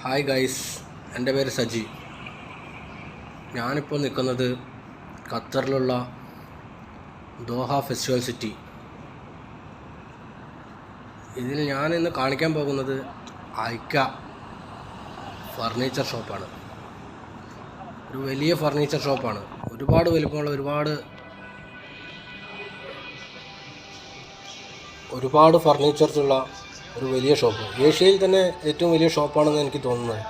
Hi guys, എൻ്റെ പേര് സജി. ഞാനിപ്പോൾ നിൽക്കുന്നത് ഖത്തറിലുള്ള ദോഹ ഫെസ്റ്റിവൽ സിറ്റി. ഇതിൽ ഞാനിന്ന് കാണിക്കാൻ പോകുന്നത് IKEA ഫർണിച്ചർ ഷോപ്പാണ്. ഒരു വലിയ ഫർണിച്ചർ ഷോപ്പാണ്. ഒരുപാട് വലിപ്പമുള്ള ഒരുപാട് ഫർണിച്ചേഴ്സ് ഉള്ള ഒരു വലിയ ഷോപ്പ്. ഏഷ്യയിൽ തന്നെ ഏറ്റവും വലിയ ഷോപ്പാണെന്ന് എനിക്ക് തോന്നുന്നത്.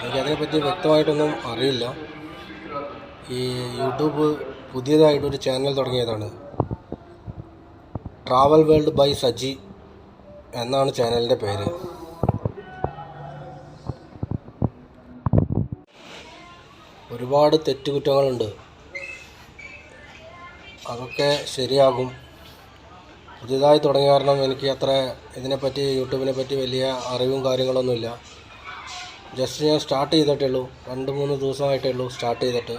എനിക്കതിനെപ്പറ്റി വ്യക്തമായിട്ടൊന്നും അറിയില്ല. ഈ യൂട്യൂബ് പുതിയതായിട്ടൊരു ചാനൽ തുടങ്ങിയതാണ്. ട്രാവൽ വേൾഡ് ബൈ സജി എന്നാണ് ചാനലിൻ്റെ പേര്. ഒരുപാട് തെറ്റുകുറ്റങ്ങളുണ്ട്, അതൊക്കെ ശരിയാകും. പുതിയതായി തുടങ്ങിയ കാരണം എനിക്ക് അത്ര ഇതിനെപ്പറ്റി യൂട്യൂബിനെ പറ്റി വലിയ അറിവും കാര്യങ്ങളൊന്നുമില്ല. ജസ്റ്റ് ഞാൻ സ്റ്റാർട്ട് ചെയ്തിട്ടേ ഉള്ളൂ. 2-3 ദിവസമായിട്ടേ ഉള്ളൂ സ്റ്റാർട്ട് ചെയ്തിട്ട്.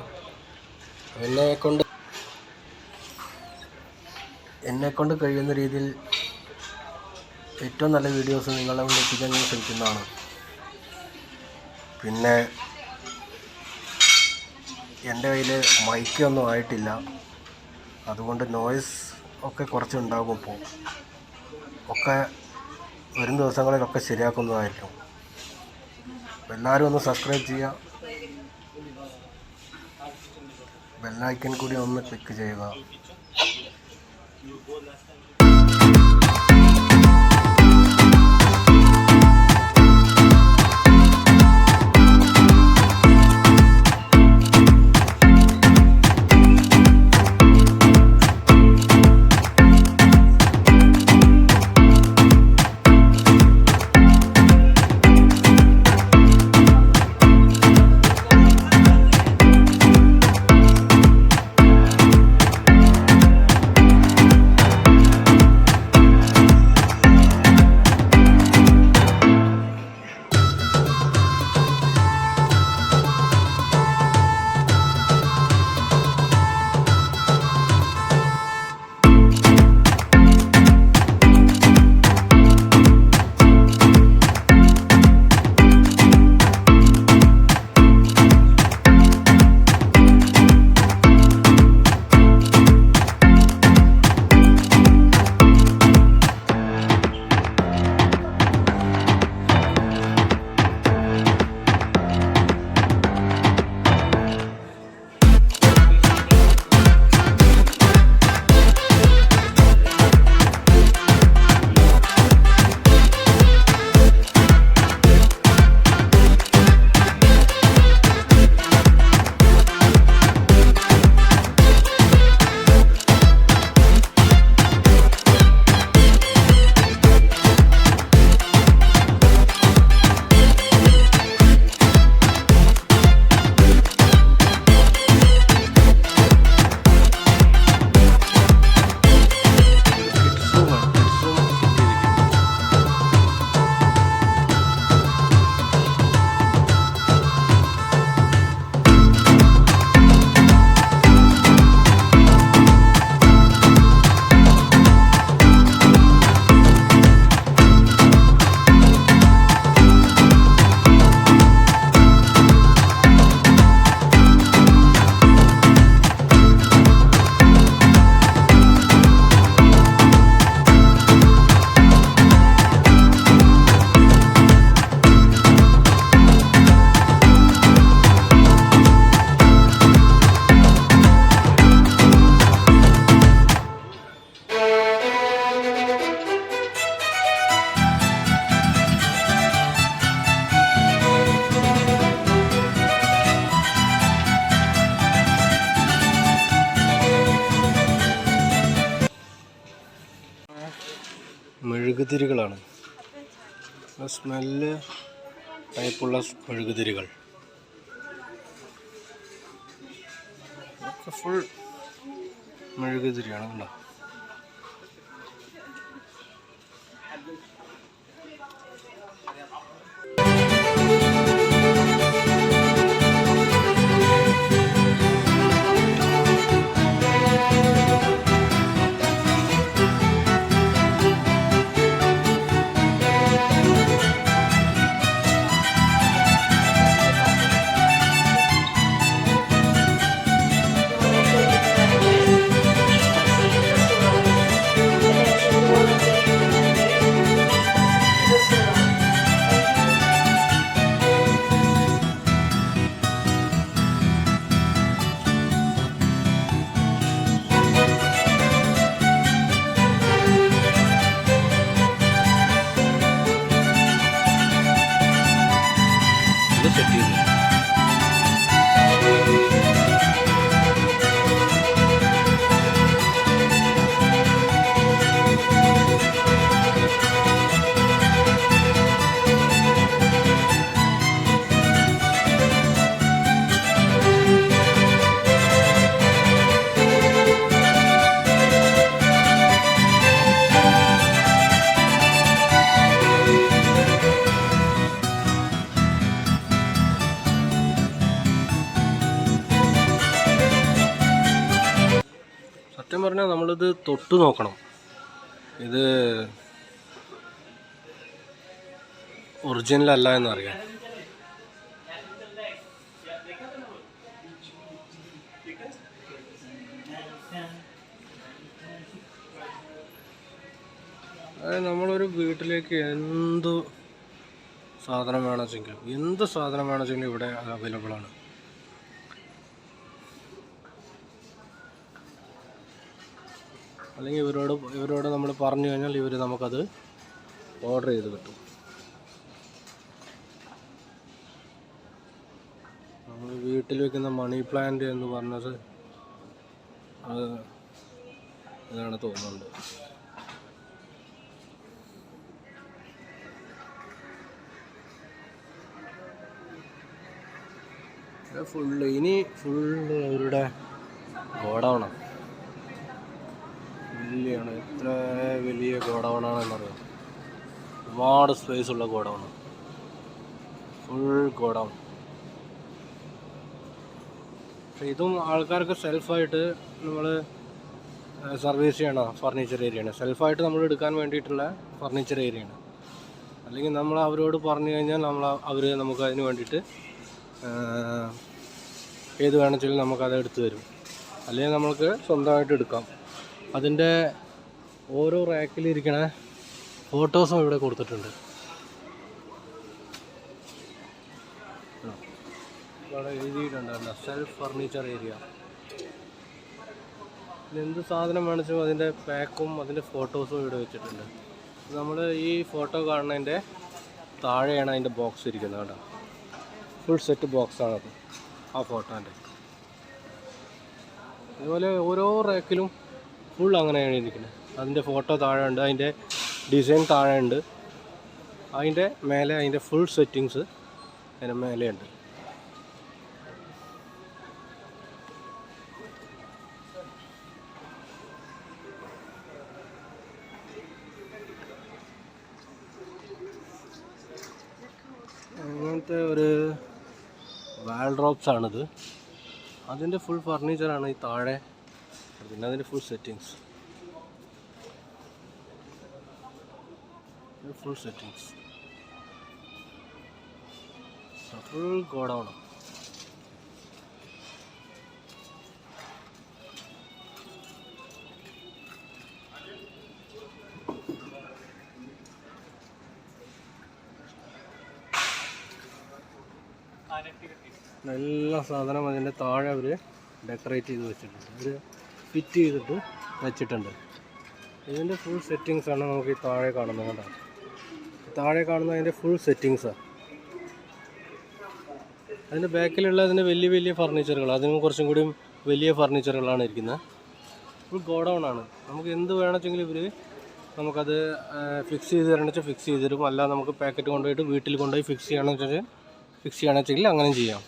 എന്നെക്കൊണ്ട് കഴിയുന്ന രീതിയിൽ ഏറ്റവും നല്ല വീഡിയോസ് നിങ്ങളെ മുന്നിൽ എത്തിക്കാൻ ഞാൻ ശ്രമിക്കുന്നതാണ്. പിന്നെ എൻ്റെ കയ്യിൽ മൈക്കൊന്നും ആയിട്ടില്ല, അതുകൊണ്ട് നോയ്സ് ഒക്കെ കുറച്ചുണ്ടാകും. ഇപ്പോൾ വരും ദിവസങ്ങളിലൊക്കെ ശരിയാക്കുന്നതായിരിക്കും. എല്ലാവരും ഒന്ന് സബ്സ്ക്രൈബ് ചെയ്യുക, ബെല്ലൈക്കൻ കൂടി ഒന്ന് ക്ലിക്ക് ചെയ്യുക. മെഴുകുതിരികളാണ്, സ്മെല്ല് ടൈപ്പുള്ള മെഴുകുതിരികൾ. ഒക്കെ ഫുൾ മെഴുകുതിരിയാണ് കണ്ടോ. നമുക്കത് സെറ്റ് ചെയ്ത് തരും. സത്യം പറഞ്ഞാൽ നമ്മളിത് തൊട്ട് നോക്കണം, ഇത് ഒറിജിനൽ അല്ല എന്നറിയാം. അതായത് നമ്മളൊരു വീട്ടിലേക്ക് എന്ത് സാധനം വേണമെച്ചെങ്കിലും ഇവിടെ അവൈലബിൾ ആണ്. അല്ലെങ്കിൽ ഇവരോട് നമ്മൾ പറഞ്ഞു കഴിഞ്ഞാൽ ഇവർ നമുക്കത് ഓർഡർ ചെയ്ത് കിട്ടും. നമ്മൾ വീട്ടിൽ വെക്കുന്ന മണി പ്ലാന്റ് എന്ന് പറഞ്ഞത് അത് ഇതാണ് തോന്നുന്നുണ്ട്. ഇനി ഫുള്ള് അവരുടെ ഗോഡൗണാണ്. എത്ര വലിയ ഗോഡൗണാണെന്നറിയാം. ഒരുപാട് സ്പേസ് ഉള്ള ഗോഡൗണ്, ഫുൾ ഗോഡൗൺ. പക്ഷെ ഇതും ആൾക്കാർക്ക് സെൽഫായിട്ട് നമ്മൾ സർവീസ് ചെയ്യണ ഫർണിച്ചർ ഏരിയയാണ്. സെൽഫായിട്ട് നമ്മൾ എടുക്കാൻ വേണ്ടിയിട്ടുള്ള ഫർണിച്ചർ ഏരിയയാണ്. അല്ലെങ്കിൽ നമ്മൾ അവരോട് പറഞ്ഞു കഴിഞ്ഞാൽ അവർ നമുക്ക് അതിന് വേണ്ടിയിട്ട് ഏത് വേണമെങ്കിലും നമുക്കത് എടുത്തു തരും. അല്ലെങ്കിൽ നമുക്ക് സ്വന്തമായിട്ട് എടുക്കാം. അതിൻ്റെ ഓരോ റാക്കിലിരിക്കണ ഫോട്ടോസും ഇവിടെ കൊടുത്തിട്ടുണ്ട്. ഇവിടെ എഴുതിയിട്ടുണ്ടല്ലോ സെൽഫ് ഫർണിച്ചർ ഏരിയ. എന്ത് സാധനം വേണമെങ്കിലും അതിൻ്റെ പാക്കും അതിൻ്റെ ഫോട്ടോസും ഇവിടെ വെച്ചിട്ടുണ്ട്. നമ്മൾ ഈ ഫോട്ടോ കാണുന്നതിൻ്റെ താഴെയാണ് അതിൻ്റെ ബോക്സ് ഇരിക്കുന്നത് കേട്ടോ. ഫുൾ സെറ്റ് ബോക്സാണത് ആ ഫോട്ടോൻ്റെ. അതുപോലെ ഓരോ റാക്കിലും ഫുൾ അങ്ങനെയാണ് ഇരിക്കുന്നത്. അതിൻ്റെ ഫോട്ടോ താഴെ ഉണ്ട്, അതിൻ്റെ ഡിസൈൻ താഴെ ഉണ്ട്, അതിൻ്റെ മേലെ അതിൻ്റെ ഫുൾ സെറ്റിങ്സ് അതിൻ്റെ മേലെയുണ്ട്. അങ്ങനത്തെ ഒരു വാൾഡ്രോബ്സ് ആണിത്. അതിൻ്റെ ഫുൾ ഫർണിച്ചറാണ് ഈ താഴെ. പിന്നെ അതിൻ്റെ ഫുൾ സെറ്റിങ്സ് ഫുൾ ഗോഡൗൺ. എല്ലാ സാധനം അതിൻ്റെ താഴെ അവർ ഡെക്കറേറ്റ് ചെയ്ത് വെച്ചിട്ടുണ്ട്, അവർ ഫിറ്റ് ചെയ്തിട്ട് വെച്ചിട്ടുണ്ട്. ഇതിൻ്റെ ഫുൾ സെറ്റിങ്സാണ് നമുക്ക് ഈ താഴെ കാണുന്നത് കേട്ടോ. താഴെ കാണുന്ന അതിൻ്റെ ഫുൾ സെറ്റിങ്സാണ്. അതിൻ്റെ ബാക്കിലുള്ള അതിൻ്റെ വലിയ വലിയ ഫർണിച്ചറുകൾ, അതിനും കുറച്ചും കൂടി വലിയ ഫർണിച്ചറുകളാണ് ഇരിക്കുന്നത്. ഫുൾ ഗോഡൗൺ ആണ്. നമുക്ക് എന്ത് വേണമെച്ചെങ്കിലും ഇവർ നമുക്കത് ഫിക്സ് ചെയ്ത് തരണമെന്ന് വെച്ചാൽ ഫിക്സ് ചെയ്ത് തരും. അല്ല നമുക്ക് പാക്കറ്റ് കൊണ്ടുപോയിട്ട് വീട്ടിൽ കൊണ്ടുപോയി ഫിക്സ് ചെയ്യണമെന്ന് വെച്ചെങ്കിൽ അങ്ങനെ ചെയ്യാം.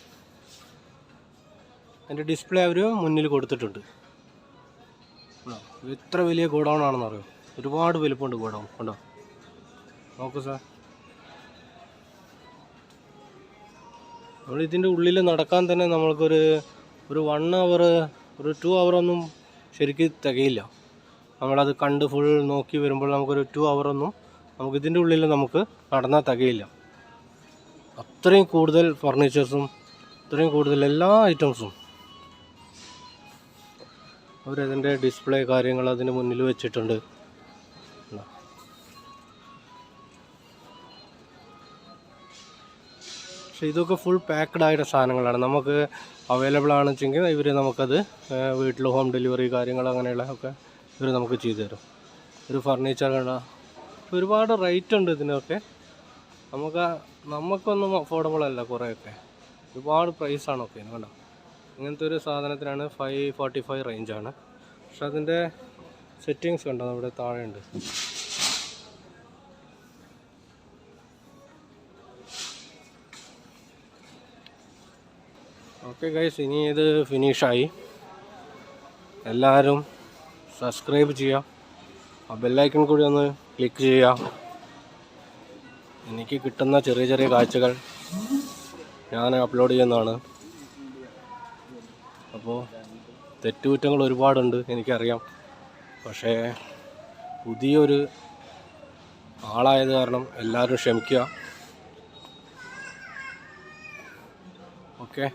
അതിൻ്റെ ഡിസ്പ്ലേ അവർ മുന്നിൽ കൊടുത്തിട്ടുണ്ട്. എത്ര വലിയ ഗോഡൗൺ ആണെന്ന് അറിയോ? ഒരുപാട് വലുപ്പമുണ്ട് ഗോഡൗൺ. കണ്ടോ, നോക്കൂ സാർ. നമ്മൾ ഇതിൻ്റെ ഉള്ളിൽ നടക്കാൻ തന്നെ നമ്മൾക്കൊരു 1 hour ഒരു 2 hour ഒന്നും ശരിക്കും തികയില്ല. നമ്മളത് കണ്ട് ഫുൾ നോക്കി വരുമ്പോൾ നമുക്കൊരു 2 hour ഒന്നും നമുക്കിതിൻ്റെ ഉള്ളിൽ നമുക്ക് നടന്നാൽ തികയില്ല. അത്രയും കൂടുതൽ ഫർണിച്ചേഴ്സും അത്രയും കൂടുതൽ എല്ലാ ഐറ്റംസും അവരതിൻ്റെ ഡിസ്പ്ലേ കാര്യങ്ങൾ അതിന് മുന്നിൽ വെച്ചിട്ടുണ്ട്. പക്ഷെ ഇതൊക്കെ ഫുൾ പാക്ക്ഡ് ആയിട്ട് സാധനങ്ങളാണ്. നമുക്ക് അവൈലബിൾ ആണെന്ന് ഇവർ നമുക്കത് വീട്ടിൽ ഹോം ഡെലിവറി കാര്യങ്ങൾ അങ്ങനെയുള്ള ഒക്കെ ഇവർ നമുക്ക് ചെയ്തു തരും. ഒരു ഫർണിച്ചർ ഒരുപാട് റേറ്റ് ഉണ്ട് ഇതിനൊക്കെ. നമുക്കൊന്നും അഫോർഡബിൾ അല്ല കുറേയൊക്കെ, ഒരുപാട് പ്രൈസാണൊക്കെ. കണ്ടോ, ഇങ്ങനത്തെ ഒരു സാധനത്തിനാണ് 545 റേഞ്ചാണ്. പക്ഷെ അതിൻ്റെ സെറ്റിങ്സ് കണ്ടോ അവിടെ താഴെയുണ്ട്. ഓക്കെ ഗൈസ്, ഇനി ഇത് ഫിനിഷായി. എല്ലാവരും സബ്സ്ക്രൈബ് ചെയ്യുക, ആ ബെല്ലൈക്കൺ കൂടി ഒന്ന് ക്ലിക്ക് ചെയ്യുക. എനിക്ക് കിട്ടുന്ന ചെറിയ ചെറിയ കാഴ്ചകൾ ഞാൻ അപ്ലോഡ് ചെയ്യുന്നതാണ്. അപ്പോൾ തെറ്റുകുറ്റങ്ങൾ ഒരുപാടുണ്ട് എനിക്കറിയാം, പക്ഷേ പുതിയൊരു ആളായത് കാരണം എല്ലാവരും ക്ഷമിക്കുക. ഓക്കെ.